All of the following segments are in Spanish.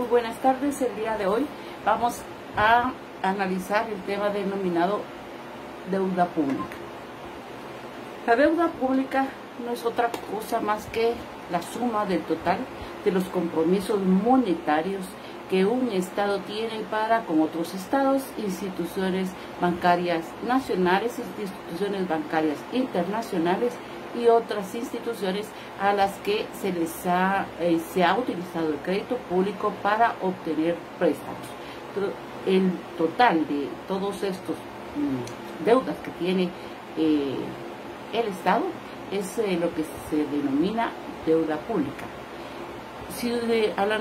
Muy buenas tardes. El día de hoy vamos a analizar el tema denominado deuda pública. La deuda pública no es otra cosa más que la suma del total de los compromisos monetarios que un Estado tiene para con otros Estados, instituciones bancarias nacionales, instituciones bancarias internacionales y otras instituciones a las que se ha utilizado el crédito público para obtener préstamos. El total de todos estos deudas que tiene el Estado es lo que se denomina deuda pública. Si al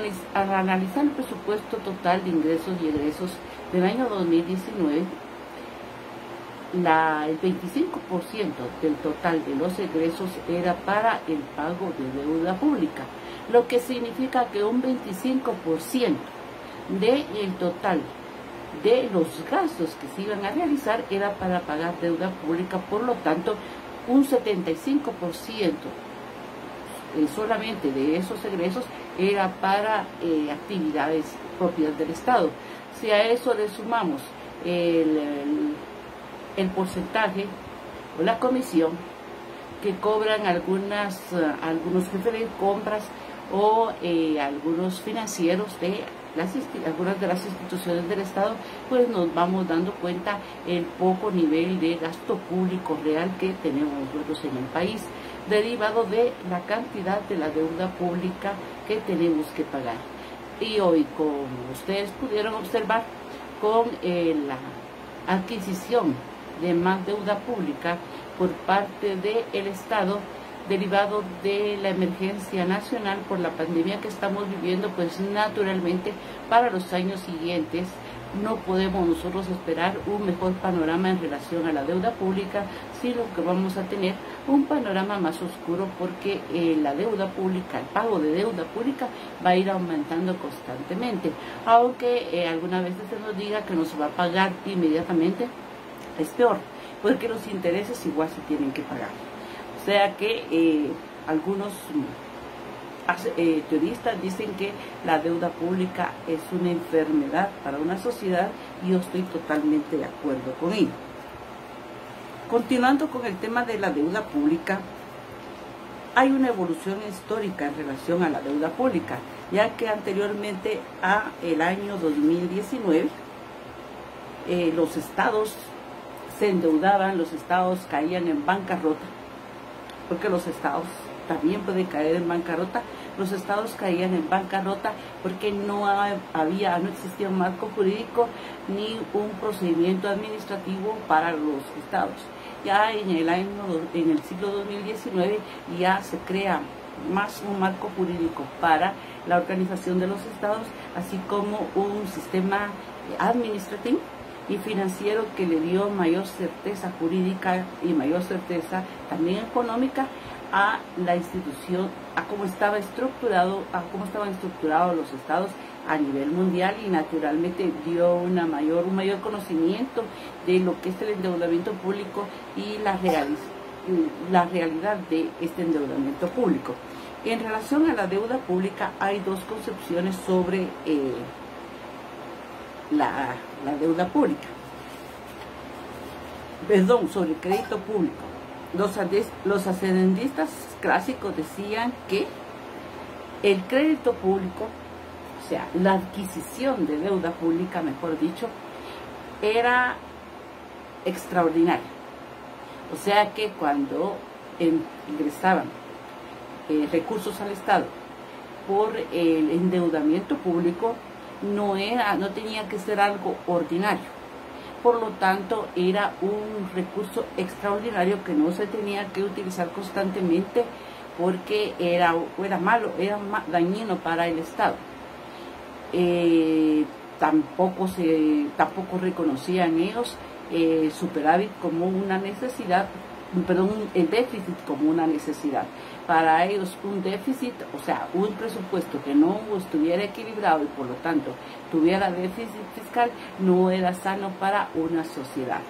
analizar el presupuesto total de ingresos y egresos del año 2019, el 25% del total de los egresos era para el pago de deuda pública, lo que significa que un 25% del total de los gastos que se iban a realizar era para pagar deuda pública. Por lo tanto, un 75% solamente de esos egresos era para actividades propias del Estado. Si a eso le sumamos el porcentaje o la comisión que cobran algunos jefes de compras o algunos financieros de algunas de las instituciones del Estado, pues nos vamos dando cuenta el poco nivel de gasto público real que tenemos nosotros en el país, derivado de la cantidad de la deuda pública que tenemos que pagar. Y hoy, como ustedes pudieron observar, con la adquisición de más deuda pública por parte del Estado, derivado de la emergencia nacional por la pandemia que estamos viviendo, pues naturalmente para los años siguientes no podemos nosotros esperar un mejor panorama en relación a la deuda pública, sino que vamos a tener un panorama más oscuro, porque la deuda pública, el pago de deuda pública va a ir aumentando constantemente, aunque algunas veces se nos diga que nos va a pagar inmediatamente. Es peor, porque los intereses igual se tienen que pagar. O sea que algunos teoristas dicen que la deuda pública es una enfermedad para una sociedad, y yo estoy totalmente de acuerdo con ello. Continuando con el tema de la deuda pública, hay una evolución histórica en relación a la deuda pública, ya que anteriormente a el año 2019 los estados se endeudaban, los estados caían en bancarrota, porque los estados también pueden caer en bancarrota. Los estados caían en bancarrota porque no existía un marco jurídico ni un procedimiento administrativo para los estados. Ya en el siglo 2019 ya se crea más un marco jurídico para la organización de los estados, así como un sistema administrativo y financiero que le dio mayor certeza jurídica y mayor certeza también económica a la institución, a cómo estaban estructurados los estados a nivel mundial, y naturalmente dio un mayor conocimiento de lo que es el endeudamiento público y la realidad de este endeudamiento público. En relación a la deuda pública, hay dos concepciones sobre la deuda pública, sobre el crédito público. Los ascendistas clásicos decían que el crédito público, o sea, la adquisición de deuda pública, mejor dicho, era extraordinaria. O sea que cuando ingresaban recursos al Estado por el endeudamiento público, no tenía que ser algo ordinario. Por lo tanto, era un recurso extraordinario que no se tenía que utilizar constantemente, porque era dañino para el Estado. Tampoco reconocían ellos superávit como una necesidad, el déficit como una necesidad. Para ellos un déficit, o sea, un presupuesto que no estuviera equilibrado y por lo tanto tuviera déficit fiscal, no era sano para una sociedad.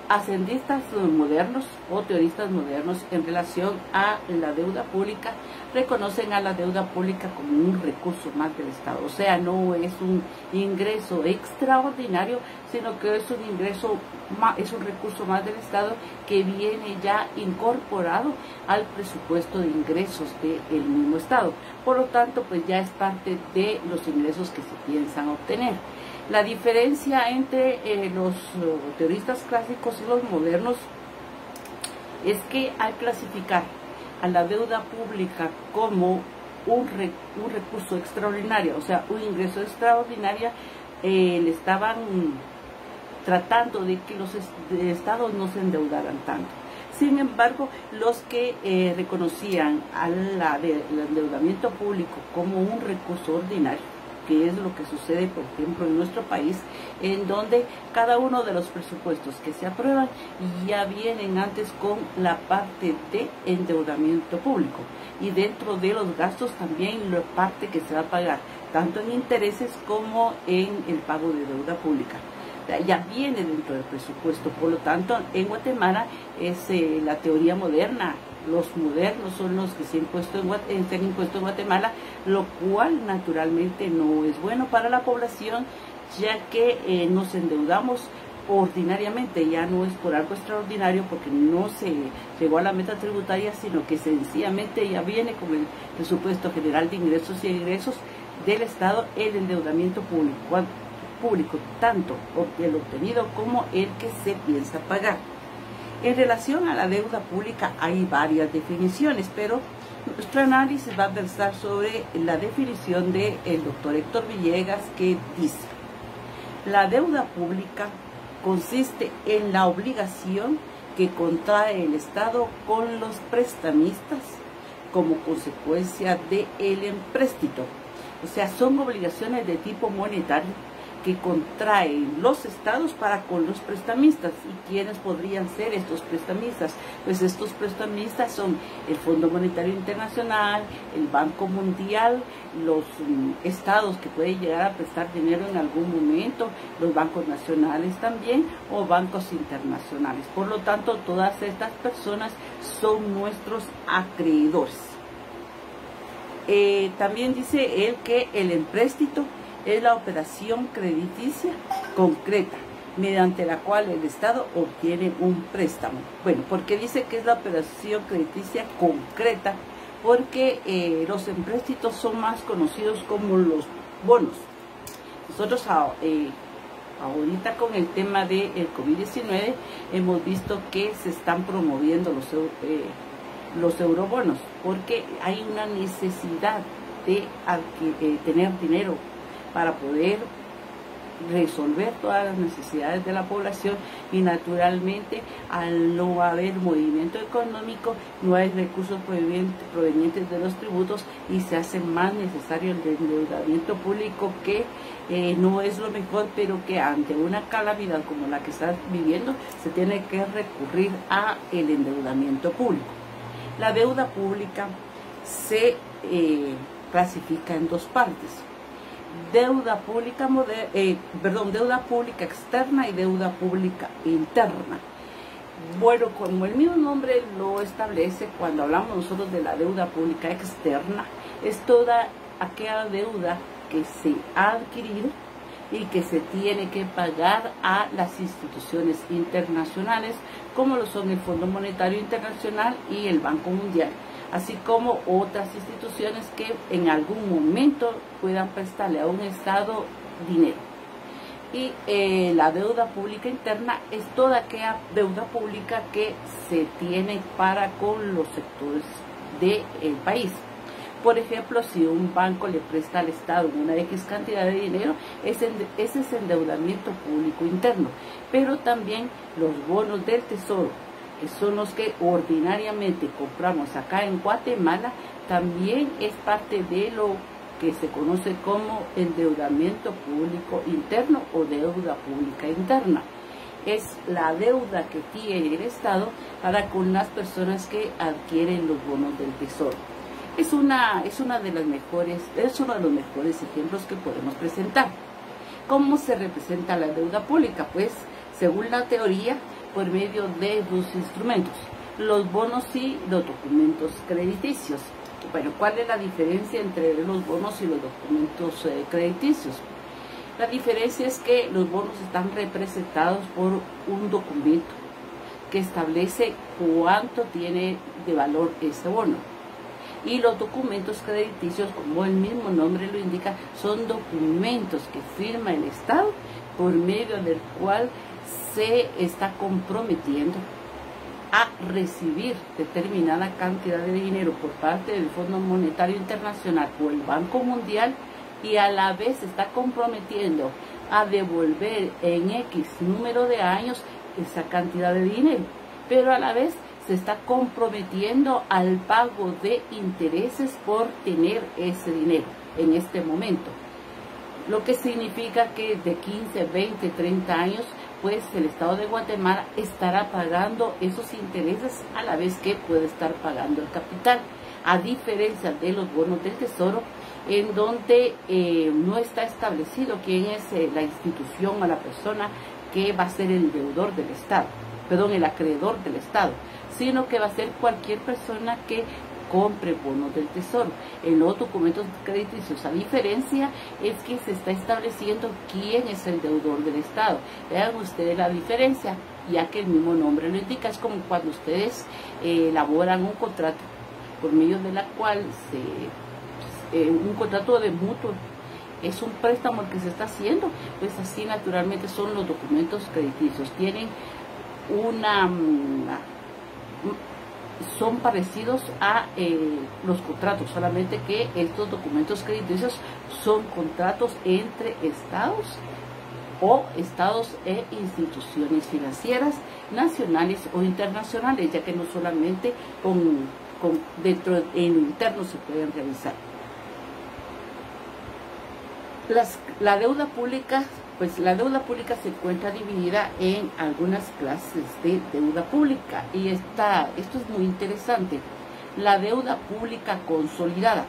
ascendistas modernos o teoristas modernos en relación a la deuda pública reconocen a la deuda pública como un recurso más del Estado. O sea, no es un ingreso extraordinario, sino que es un ingreso, es un recurso más del Estado que viene ya incorporado al presupuesto de ingresos del mismo Estado. Por lo tanto, pues ya es parte de los ingresos que se piensan obtener. La diferencia entre los teoristas clásicos y los modernos es que al clasificar a la deuda pública como un recurso extraordinario, o sea, un ingreso extraordinario, le estaban tratando de que los estados no se endeudaran tanto. Sin embargo, los que reconocían al endeudamiento público como un recurso ordinario, que es lo que sucede, por ejemplo, en nuestro país, en donde cada uno de los presupuestos que se aprueban ya vienen antes con la parte de endeudamiento público, y dentro de los gastos también la parte que se va a pagar, tanto en intereses como en el pago de deuda pública. Ya viene dentro del presupuesto. Por lo tanto, en Guatemala es la teoría moderna. Los modernos son los que se han impuesto en Guatemala, lo cual naturalmente no es bueno para la población, ya que nos endeudamos ordinariamente, ya no es por algo extraordinario, porque no se llegó a la meta tributaria, sino que sencillamente ya viene con el presupuesto general de ingresos y egresos del Estado el endeudamiento público, tanto el obtenido como el que se piensa pagar. En relación a la deuda pública hay varias definiciones, pero nuestro análisis va a versar sobre la definición del doctor Héctor Villegas, que dice: la deuda pública consiste en la obligación que contrae el Estado con los prestamistas como consecuencia del empréstito. O sea, son obligaciones de tipo monetario que contraen los estados para con los prestamistas. ¿Y quiénes podrían ser estos prestamistas? Pues estos prestamistas son el Fondo Monetario Internacional, el Banco Mundial, los estados que pueden llegar a prestar dinero en algún momento, los bancos nacionales también, o bancos internacionales. Por lo tanto, todas estas personas son nuestros acreedores. También dice él que el empréstito es la operación crediticia concreta mediante la cual el Estado obtiene un préstamo. Bueno, ¿por qué dice que es la operación crediticia concreta? Porque los empréstitos son más conocidos como los bonos. Nosotros ahorita con el tema del COVID-19 hemos visto que se están promoviendo los eurobonos, porque hay una necesidad de tener dinero para poder resolver todas las necesidades de la población, y naturalmente al no haber movimiento económico no hay recursos provenientes de los tributos, y se hace más necesario el endeudamiento público, que no es lo mejor, pero que ante una calamidad como la que está viviendo se tiene que recurrir a el endeudamiento público. La deuda pública se clasifica en dos partes: deuda pública deuda pública externa y deuda pública interna. Bueno, como el mismo nombre lo establece, cuando hablamos nosotros de la deuda pública externa, es toda aquella deuda que se ha adquirido y que se tiene que pagar a las instituciones internacionales, como lo son el Fondo Monetario Internacional y el Banco Mundial, así como otras instituciones que en algún momento puedan prestarle a un Estado dinero. Y la deuda pública interna es toda aquella deuda pública que se tiene para con los sectores del país. Por ejemplo, si un banco le presta al Estado una X cantidad de dinero, ese es endeudamiento público interno. Pero también los bonos del Tesoro, que son los que ordinariamente compramos acá en Guatemala, también es parte de lo que se conoce como endeudamiento público interno o deuda pública interna. Es la deuda que tiene el Estado para con las personas que adquieren los bonos del Tesoro. Es uno de los mejores ejemplos que podemos presentar. ¿Cómo se representa la deuda pública? Pues, según la teoría, por medio de dos instrumentos, los bonos y los documentos crediticios. Bueno, ¿cuál es la diferencia entre los bonos y los documentos crediticios? La diferencia es que los bonos están representados por un documento que establece cuánto tiene de valor ese bono. Y los documentos crediticios, como el mismo nombre lo indica, son documentos que firma el Estado por medio del cual se está comprometiendo a recibir determinada cantidad de dinero por parte del Fondo Monetario Internacional o el Banco Mundial, y a la vez se está comprometiendo a devolver en X número de años esa cantidad de dinero, pero a la vez se está comprometiendo al pago de intereses por tener ese dinero en este momento. Lo que significa que de 15, 20, 30 años, pues el Estado de Guatemala estará pagando esos intereses a la vez que puede estar pagando el capital, a diferencia de los bonos del Tesoro, en donde no está establecido quién es la institución o la persona que va a ser el deudor del Estado, perdón, el acreedor del Estado, sino que va a ser cualquier persona que compre bonos del Tesoro. En los documentos crediticios, a diferencia, es que se está estableciendo quién es el deudor del Estado. Vean ustedes la diferencia, ya que el mismo nombre lo indica. Es como cuando ustedes elaboran un contrato por medio de la cual un contrato de mutuo es un préstamo el que se está haciendo, pues así naturalmente son los documentos crediticios. Tienen son parecidos a los contratos, solamente que estos documentos crediticios son contratos entre estados o estados e instituciones financieras nacionales o internacionales, ya que no solamente dentro en lo interno se pueden realizar. La deuda pública, pues la deuda pública se encuentra dividida en algunas clases de deuda pública, y esto es muy interesante. La deuda pública consolidada.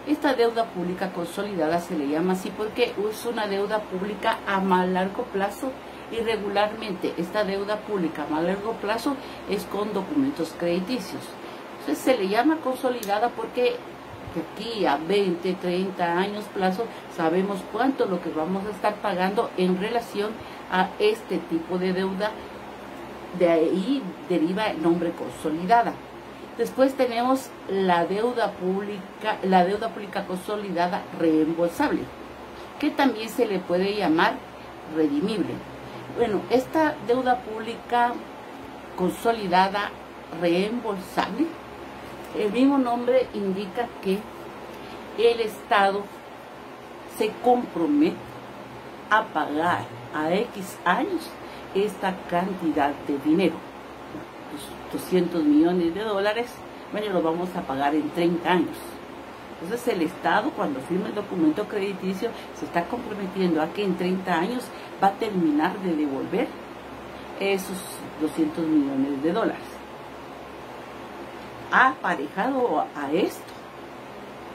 Esta deuda pública consolidada se le llama así porque es una deuda pública a más largo plazo, y regularmente esta deuda pública a más largo plazo es con documentos crediticios. Entonces se le llama consolidada porque de aquí a 20, 30 años plazo sabemos cuánto es lo que vamos a estar pagando en relación a este tipo de deuda. De ahí deriva el nombre consolidada. Después tenemos la deuda pública consolidada reembolsable, que también se le puede llamar redimible. Bueno, esta deuda pública consolidada reembolsable, el mismo nombre indica que el Estado se compromete a pagar a X años esta cantidad de dinero. Los 200 millones de dólares, bueno, lo vamos a pagar en 30 años. Entonces el Estado, cuando firma el documento crediticio, se está comprometiendo a que en 30 años va a terminar de devolver esos 200 millones de dólares. Aparejado a esto,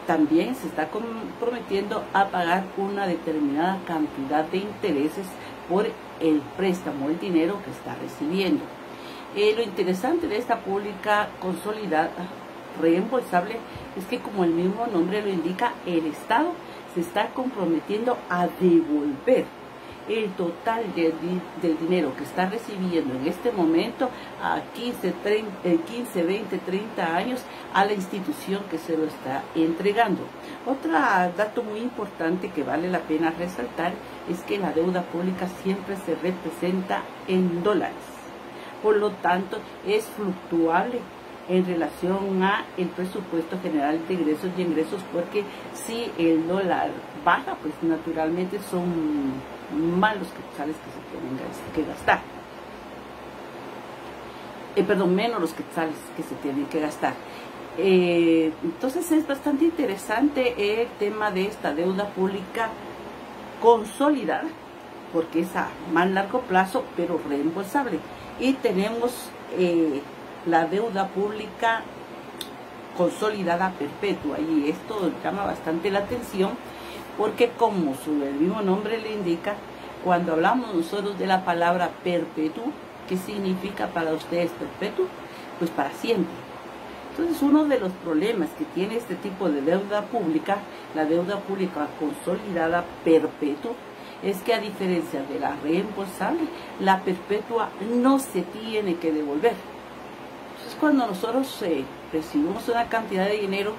también se está comprometiendo a pagar una determinada cantidad de intereses por el préstamo, el dinero que está recibiendo. Lo interesante de esta pública consolidada reembolsable es que, como el mismo nombre lo indica, el Estado se está comprometiendo a devolver el total del dinero que está recibiendo en este momento a 15, 20, 30 años a la institución que se lo está entregando. Otro dato muy importante que vale la pena resaltar es que la deuda pública siempre se representa en dólares. Por lo tanto, es fluctuable en relación a el presupuesto general de ingresos y ingresos, porque si el dólar baja, pues naturalmente son más los quetzales que se tienen que gastar. Menos los quetzales que se tienen que gastar. Entonces es bastante interesante el tema de esta deuda pública consolidada, porque es a más largo plazo, pero reembolsable. Y tenemos la deuda pública consolidada perpetua, y esto llama bastante la atención porque, como el mismo nombre le indica, cuando hablamos nosotros de la palabra perpetuo, ¿Qué significa para ustedes perpetuo? Pues para siempre. Entonces, uno de los problemas que tiene este tipo de deuda pública, la deuda pública consolidada perpetua, es que a diferencia de la reembolsable, la perpetua no se tiene que devolver. Entonces, cuando nosotros recibimos una cantidad de dinero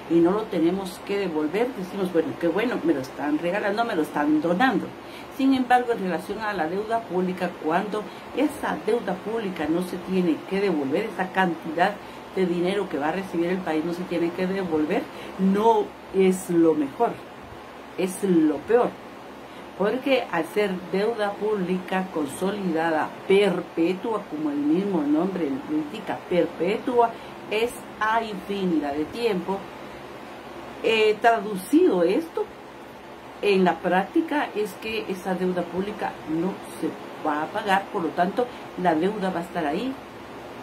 y no lo tenemos que devolver, decimos, bueno, qué bueno, me lo están regalando, me lo están donando. Sin embargo, en relación a la deuda pública, cuando esa deuda pública no se tiene que devolver, esa cantidad de dinero que va a recibir el país no se tiene que devolver, no es lo mejor, es lo peor. Porque al ser deuda pública consolidada perpetua, como el mismo nombre lo indica, perpetua, es a infinidad de tiempo. Traducido esto, en la práctica es que esa deuda pública no se va a pagar, por lo tanto la deuda va a estar ahí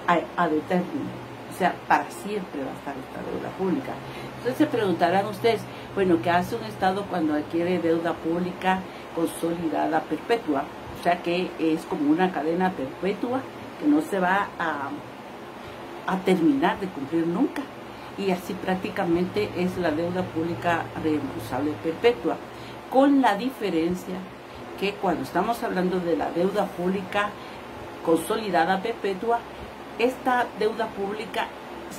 ad eternum, o sea, para siempre va a estar esta deuda pública. Entonces se preguntarán ustedes, bueno, ¿qué hace un Estado cuando adquiere deuda pública consolidada perpetua? O sea, que es como una cadena perpetua que no se va a terminar de cumplir nunca. Y así prácticamente es la deuda pública reembolsable perpetua, con la diferencia que cuando estamos hablando de la deuda pública consolidada perpetua, esta deuda pública,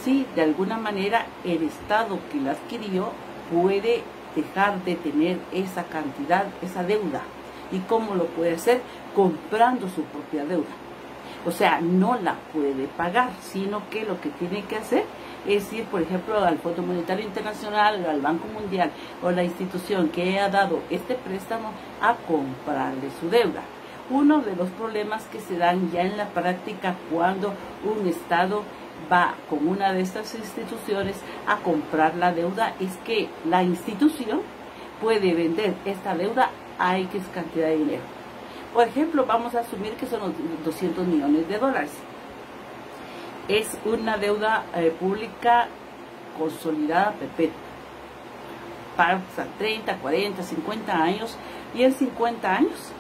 sí, de alguna manera el Estado que la adquirió puede dejar de tener esa cantidad, esa deuda. ¿Y cómo lo puede hacer? Comprando su propia deuda. O sea, no la puede pagar, sino que lo que tiene que hacer es ir, por ejemplo, al Fondo Monetario Internacional, al Banco Mundial o la institución que ha dado este préstamo a comprarle su deuda. Uno de los problemas que se dan ya en la práctica cuando un Estado va con una de estas instituciones a comprar la deuda es que la institución puede vender esta deuda a X cantidad de dinero. Por ejemplo, vamos a asumir que son 200 millones de dólares. Es una deuda pública consolidada perpetua. Para 30, 40, 50 años. Y en 50 años,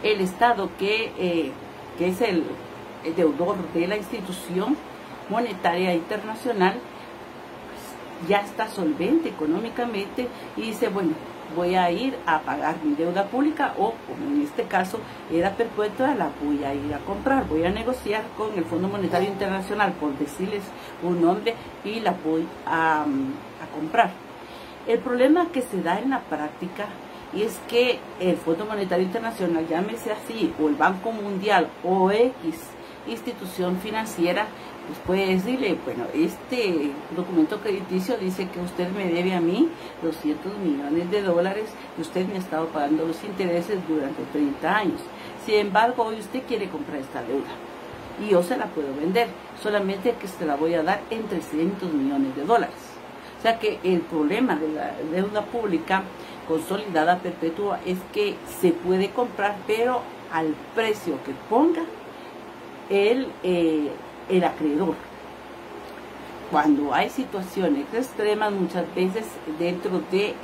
el Estado que es el deudor de la institución monetaria internacional, pues, ya está solvente económicamente y dice, bueno, voy a ir a pagar mi deuda pública, o como en este caso era perpetua, la voy a ir a comprar, voy a negociar con el Fondo Monetario Internacional, por decirles un nombre, y la voy a comprar. El problema que se da en la práctica es que el Fondo Monetario Internacional, llámese así, o el Banco Mundial, o X institución financiera, pues puede decirle, bueno, este documento crediticio dice que usted me debe a mí 200 millones de dólares y usted me ha estado pagando los intereses durante 30 años. Sin embargo, hoy usted quiere comprar esta deuda y yo se la puedo vender, solamente que se la voy a dar en 300 millones de dólares. O sea que el problema de la deuda pública consolidada perpetua es que se puede comprar, pero al precio que ponga el acreedor. Cuando hay situaciones extremas, muchas veces dentro de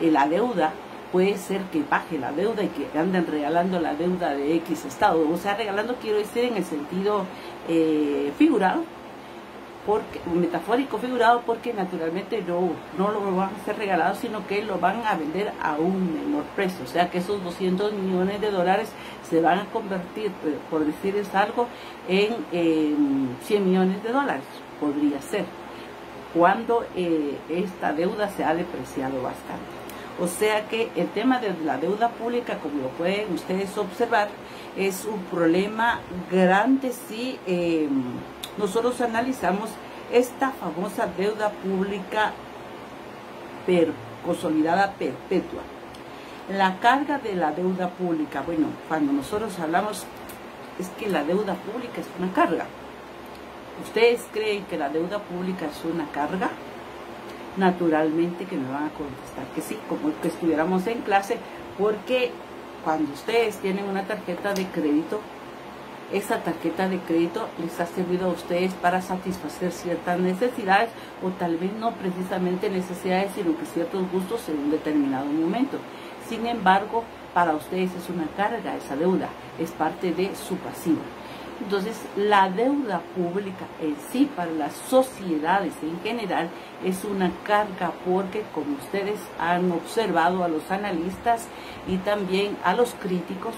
la deuda, puede ser que baje la deuda y que anden regalando la deuda de X Estado. O sea, regalando quiero decir en el sentido figurado, porque, metafórico figurado, porque naturalmente no lo van a hacer regalado, sino que lo van a vender a un menor precio. O sea que esos 200 millones de dólares se van a convertir, por decirles algo, en 100 millones de dólares, podría ser, cuando esta deuda se ha depreciado bastante. O sea que el tema de la deuda pública, como lo pueden ustedes observar, es un problema grande si nosotros analizamos esta famosa deuda pública consolidada perpetua. La carga de la deuda pública, bueno, cuando nosotros hablamos, es que la deuda pública es una carga. ¿Ustedes creen que la deuda pública es una carga? Naturalmente que me van a contestar que sí, como que estuviéramos en clase, porque cuando ustedes tienen una tarjeta de crédito, esa tarjeta de crédito les ha servido a ustedes para satisfacer ciertas necesidades, o tal vez no precisamente necesidades, sino que ciertos gustos en un determinado momento. Sin embargo, para ustedes es una carga esa deuda, es parte de su pasivo. Entonces, la deuda pública en sí para las sociedades en general es una carga porque, como ustedes han observado a los analistas y también a los críticos,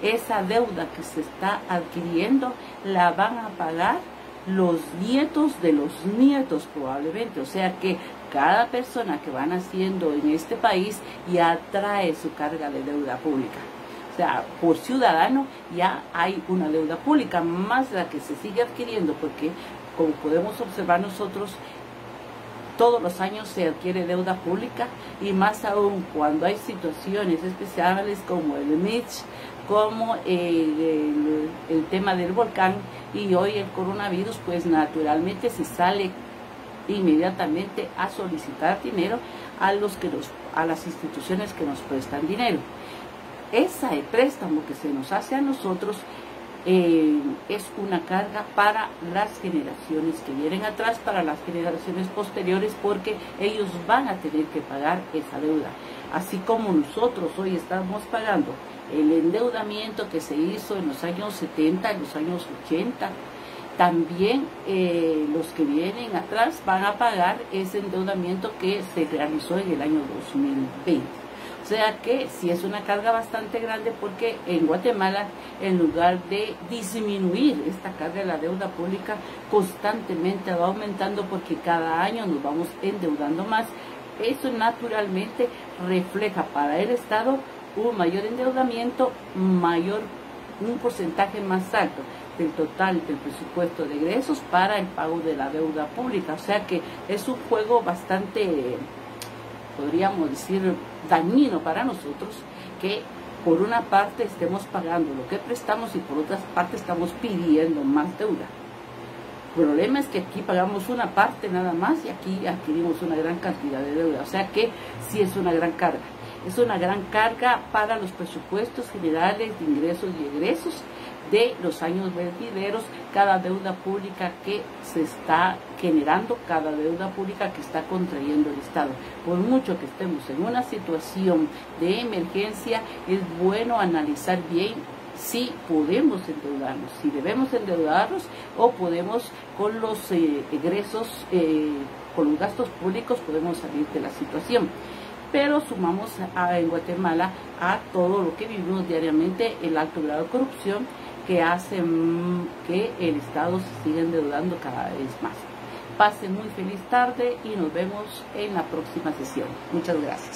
esa deuda que se está adquiriendo la van a pagar los nietos de los nietos probablemente. O sea que cada persona que va naciendo en este país ya trae su carga de deuda pública. O sea, por ciudadano ya hay una deuda pública, más la que se sigue adquiriendo, porque como podemos observar nosotros, todos los años se adquiere deuda pública, y más aún cuando hay situaciones especiales como el Mitch, como el tema del volcán y hoy el coronavirus, pues naturalmente se sale inmediatamente a solicitar dinero a las instituciones que nos prestan dinero. Ese préstamo que se nos hace a nosotros es una carga para las generaciones que vienen atrás, para las generaciones posteriores, porque ellos van a tener que pagar esa deuda. Así como nosotros hoy estamos pagando el endeudamiento que se hizo en los años 70, en los años 80, también los que vienen atrás van a pagar ese endeudamiento que se realizó en el año 2020. O sea que sí es una carga bastante grande, porque en Guatemala, en lugar de disminuir esta carga de la deuda pública, constantemente va aumentando porque cada año nos vamos endeudando más. Eso naturalmente refleja para el Estado un mayor endeudamiento, un porcentaje más alto del total del presupuesto de egresos para el pago de la deuda pública. O sea que es un juego bastante, podríamos decir, dañino para nosotros, que por una parte estemos pagando lo que prestamos y por otra parte estamos pidiendo más deuda. El problema es que aquí pagamos una parte nada más y aquí adquirimos una gran cantidad de deuda. O sea que sí es una gran carga. Es una gran carga para los presupuestos generales de ingresos y egresos de los años venideros, cada deuda pública que se está generando, cada deuda pública que está contrayendo el Estado. Por mucho que estemos en una situación de emergencia, es bueno analizar bien si podemos endeudarnos, si debemos endeudarnos o podemos con los egresos, con los gastos públicos podemos salir de la situación. Pero sumamos en Guatemala a todo lo que vivimos diariamente, el alto grado de corrupción que hace que el Estado se siga endeudando cada vez más. Pasen muy feliz tarde y nos vemos en la próxima sesión. Muchas gracias.